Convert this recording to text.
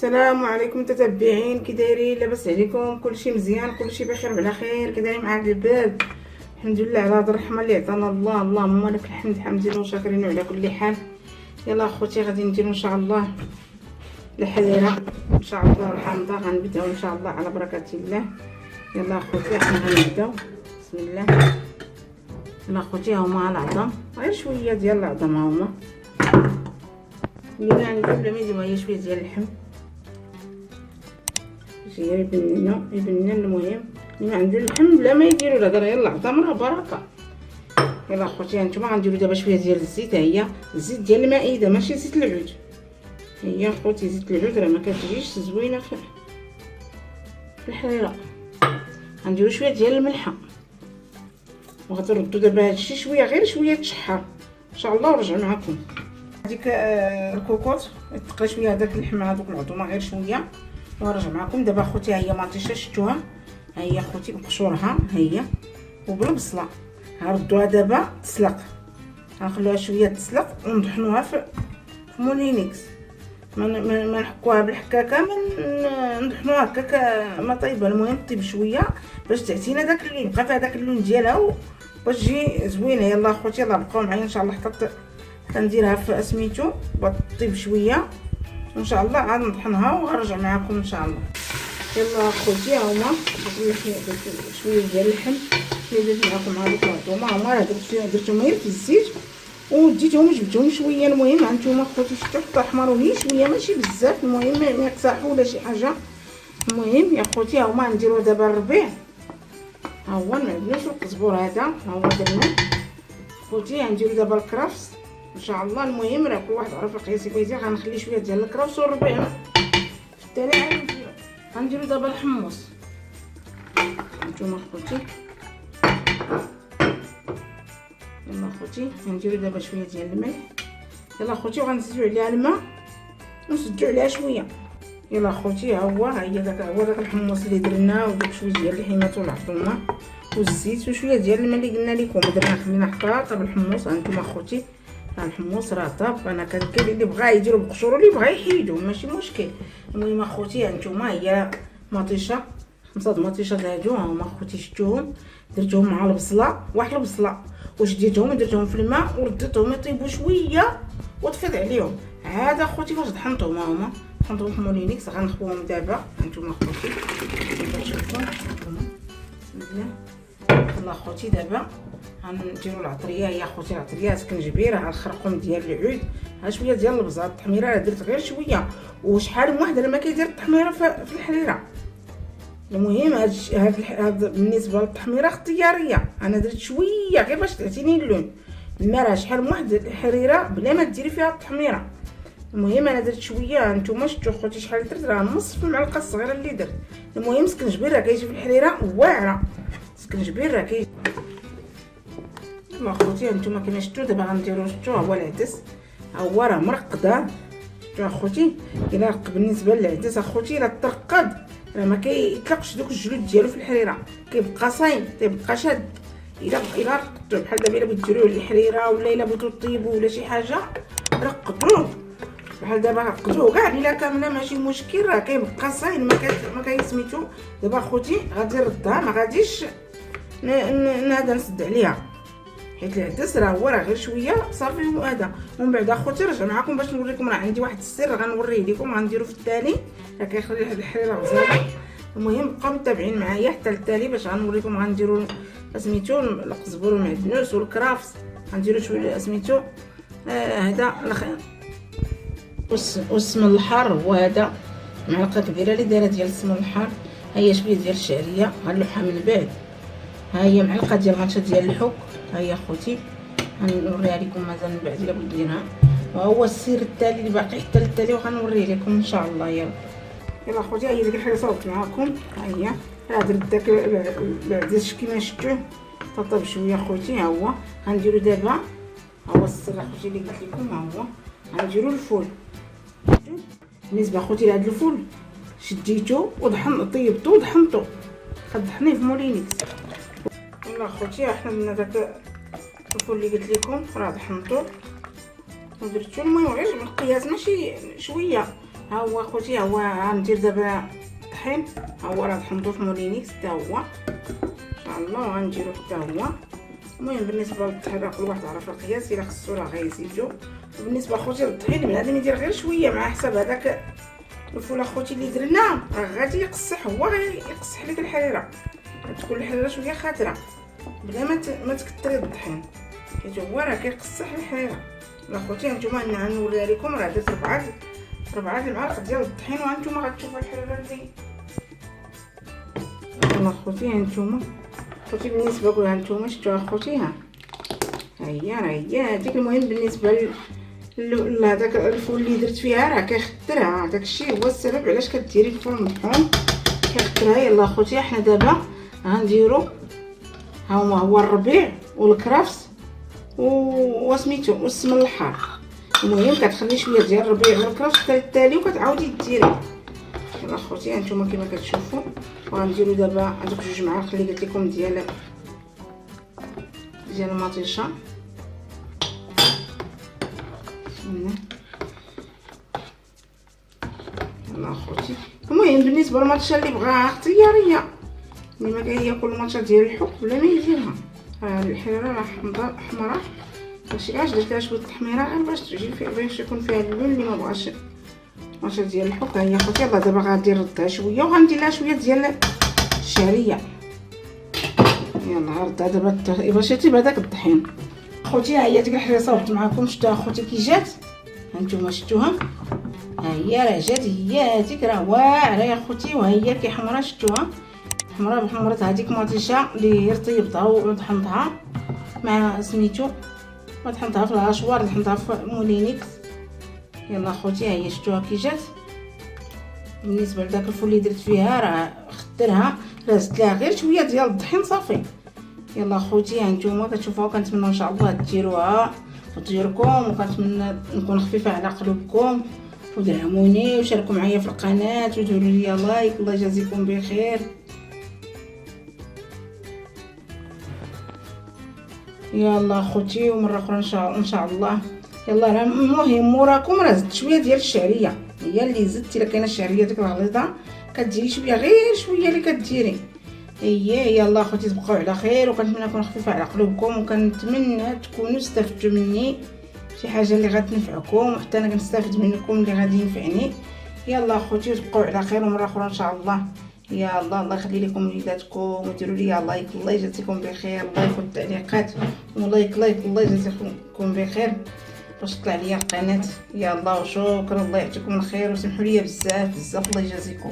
السلام عليكم متتبعين، كي دايرين؟ لاباس عليكم؟ كلشي مزيان؟ كلشي بخير وعلى خير؟ كي دايرين معاك الباب؟ الحمد لله على هاد الرحمه اللي عطانا الله. اللهم لك الحمد، حامدين وشاكرين على كل حال. يلا اخوتي غادي نديرو ان شاء الله الحريره ان شاء الله الحامضه. غنبداو ان شاء الله على بركه الله. يلا اخوتي حنا غنبداو. بسم الله. يلا اخوتي هما العظم، غير شويه ديال العظم هما اللي عندي بلا ما يزيدو، هي شويه ديال اللحم باش هي يبننا. المهم اللي ما عنده اللحم بلا ما يديروا الهضره. يلا عظم راه بركه. يلا اخوتي هانتوما غنديروا دابا شويه ديال الزيت. هي الزيت ديال المائده ماشي زيت العود. هي اخوتي زيت العود راه ما كتجيش زوينه في الحريره. غنديروا شويه ديال الملحه وغتردوا دابا هادشي شويه، غير شويه تشحر ان شاء الله ونرجع معكم. هذيك الكوكوط يتقلى شويه، هذاك اللحم هذوك العظومه غير شويه ونرجع معكم. دابا اخوتي ها هي مطيشه شفتوها، ها هي اخوتي بقشورها ها هي وبالبصله. غنردوها دابا تسلق، غنخلوها شويه تسلق ونطحنوها في مولينيكس. ما نحكوها بالحكاكه، نطحنوها هكاك ما طيبه. المهم طيب شويه باش تعطينا داك اللون، يبقى فيها داك اللون ديالها باش تجي زوينه. يلا اخوتي يلا بقاو معايا ان شاء الله حتى كنديرها في سميتو طيب شويه ان شاء الله. عاد نطحنها وغنرجع معكم ان شاء الله. يلا اخوتي ها هما شويه ديال اللحم اللي درت معكم هذوك العظومه هما درتهم غير في الزيت وديتهم جبتهم شويه. المهم هانتوما اخوتي شفتوا حتى حمروا لي شويه ماشي بزاف، المهم ما يقصحوا ولا شي حاجه. المهم يا اخوتي ها هما نديروا دابا الربيع. ها هو المعدنوس والقزبور هذا ها هو درنا اخوتي. غنديروا دابا الكرفس ان شاء الله. المهم راه كل واحد عرف القياس بيديه. غنخلي شويه ديال الكرفس والربيع في التالي عاد غنديروا دابا الحمص. هانتوما اخوتي يلا اخوتي غنديروا دابا شويه ديال الملح. يلا اخوتي وغنزيدوا عليها الماء ونسدوا عليها شويه. يلا اخوتي ها هي داك الحمص اللي درنا وداك شويه ديال الحيمات والعظومه والزيت وشويه ديال الماء اللي قلنا لكم درنا. خلينا حتى طاب الحمص. هانتوما اخوتي الحمص راه طاب. انا كاين اللي بغا يديروا بقشور واللي بغا يحيدو ماشي مشكل. المهم اخوتي هانتوما هي مطيشه 5 مطيشات هادو هما اخوتي شفتوهم. درتهم مع البصله، واحد البصله وشديتهم ودرتهم في الماء ورديتهم يطيبوا شويه وطفيت عليهم. عاد اخوتي فاش طحنتهم هما طحنتهم في مولينيكس. غنخويهم دابا هانتوما اخوتي كتشوفوا. بسم الله. يلا اخوتي دابا غنديروا العطريه. هي اخوتي العطريه سكنجبير على الخرقوم ديال العود، ها شويه ديال البزار. التحميره راه درت غير شويه، وشحال من واحد راه ما كيدير التحميره في الحريره. المهم هاد بالنسبه للتحميره اختياريه. انا درت شويه غير باش تعطيني اللون. الماء راه شحال من واحد الحريره بلا ما ديري فيها التحميره. المهم انا درت شويه. نتوما شفتوا اخوتي شحال درت؟ راه نص المعلقه الصغيره اللي درت. المهم سكنجبير راه كيجي في الحريره واعره، سكنجبير راه كيجي. يلا اخوتي هانتوما كما شفتوا دابا غنديروا شفتوا هو العدس. ها هو راه مرقد. شفتوا اخوتي الا بالنسبه للعدس اخوتي الا ترقد راه ما كيطلقش دوك الجلود ديالو في الحريره، كيبقى صايم كيبقى شاد. الا رقدتوه بحال دابا الا بغيتو ديروه للحريره ولا الا بغيتو طيبوه ولا شي حاجه رقدوه بحال دابا رقدوه كاع ليله كامله ماشي مشكل، راه كيبقى صايم ما كيسميتو. دابا اخوتي غادي نردها، ما غاديش هذا نسد عليها حيت العدس راه هو غير شويه صافي. وهذا ومن بعد اخوتي رجع معكم باش نوريكم. راه عندي واحد السر غنوريه لكم غنديرو في التالي، راه كيخلي واحد الحريره غزاله. المهم بقاو متابعين معايا حتى التالي باش غنوريكم. غنديرو سميتو القزبر والمعدنوس والكرافس. غنديرو شويه سميتو هذا والسمن الحار. وهذا معلقه كبيره اللي دايره ديال السمن الحار. ها هي شويه ديال الشعريه غنلوحها من بعد. ها هي معلقه ديال غنشه ديال الحك. ها هي اخوتي غنوريها لكم مازال من بعد الا بغيت نديرها. وهو السر التالي اللي باقي حتى التالي وغنوريه لكم ان شاء الله. يلا اخوتي ها هي ديك الحاجه صوبت معكم. ها هي راه درت داك العدس كيما شفتوه طاب شويه اخوتي. ها هو غنديرو دابا. ها هو السر اخوتي اللي قلت لكم. ها هو غنديرو الفول. بالنسبه اخوتي لهاد الفول شديتو طيبتو وطحنتو، كطحنيه في مولينيكس. يلا اخوتي حنا درنا داك الفول اللي قلت لكم راه طحنتو ودرتو. المهم غير بالقياس ماشي شويه، ها هو اخوتي، ها هو غندير دابا الطحين. ها هو راه طحنتو في مولينيكس حتى هو ان شاء الله، وغنديرو حتى هو. المهم بالنسبه للطحين راه كل واحد عارف القياس، الا خصو راه غيزيدو. وبالنسبه اخوتي للطحين بنادم يدير غير شويه مع حساب هذاك الفول اخوتي اللي درنا، راه غادي يقصح، هو غيقصح لك الحريره، تكون الحريره شويه خاطره بلا ما تكثري الطحين، حيت هو راه كيقصح الحريره. اخوتي هانتوما انا غنوريها لكم، راه درت ربعه المعالق ديال الطحين، وهانتوما غتشوفوا الحريره اللي يلا اخوتي. هانتوما اخوتي بالنسبه لكم، هانتوما شفتوا اخوتي، ها هي راه هي هذيك. المهم بالنسبه لهداك الفول اللي درت فيها راه كيخدرها، داكشي هو السبب علاش كديري الفول مطحون كيخدرها. يلا اخوتي حنا دابا غنديرو ها هو الربيع والكرفس وسميتو والسمن الحار. المهم كتخلي شويه ديال الربيع والكرفس التالي وكتعاودي ديري. يلا اخوتي هانتوما كما كتشوفوا، وغنديرو دابا هذوك جوج معالق اللي قلت لكم ديال المطيشه. يلا اخوتي، المهم بالنسبه للمطيشه اللي بغاها اختياريه، اللي ما كياكل المطيشه ديال الحك بلا ما يديرها. الحريره راه حمراء، ماشي علاش درتها شويه التحميره غير باش تجي فيها، باش يكون فيها اللون اللي ما بغاش المطيشه ديال الحك. ها هي اخوتي. يلا دابا غادي نردها شويه وغندير لها شويه ديال الشعريه. يلا ردها دابا باش يطيب هذاك الطحين. اخوتي ها هي ديك الحريره صاوبت معكم، شفتوها اخوتي كي جات، هانتوما شفتوها، ها هي راه جات، هي هذيك راه واعره يا اخوتي، وها هي كي حمراء، شفتوها حمراء بحمرة هذيك المطيشه اللي طيبتها وطحنتها مع سميتو، وطحنتها في الهاشوار، طحنتها في مولينيكس. يلا اخوتي ها هي شفتوها كي جات. بالنسبه لذاك الفول اللي درت فيها راه خدرها، راه زدت لها غير شويه ديال الطحين صافي. يلا اخوتي هانتوما كتشوفوها، كنتمنى ان شاء الله ديروها وديركم، وكنتمنى نكون خفيفه على قلوبكم، ودعموني وشاركوا معايا في القناه وديروا لي لايك. الله يجازيكم بخير. يلا اخوتي ومره اخرى ان شاء الله. يلا راه المهم موراكم راه زدت شويه ديال الشعريه، هي اللي زدتي. الا كاينه الشعريه ديك الغليظه كديري شويه، غير شويه اللي كديري هي. يلا اخوتي تبقاو على خير، وكنتمنى نكون خفيفه على قلوبكم، وكنتمنى تكونوا استفدتوا مني شي حاجه اللي غتنفعكم، وحتى انا كنستافد منكم اللي غادي ينفعني. يلا اخوتي تبقاو على خير، ومره اخرى ان شاء الله. يا الله يخلي لكم وليداتكم، وديروا لي لايك. الله يجازيكم بخير، الله يفوت التعليقات ولايك. الله يجازيكم بخير باش طلع ليا القناه. يا الله وشكرا، الله يعطيكم الخير، وسمحوا لي بزاف الله يجازيكم.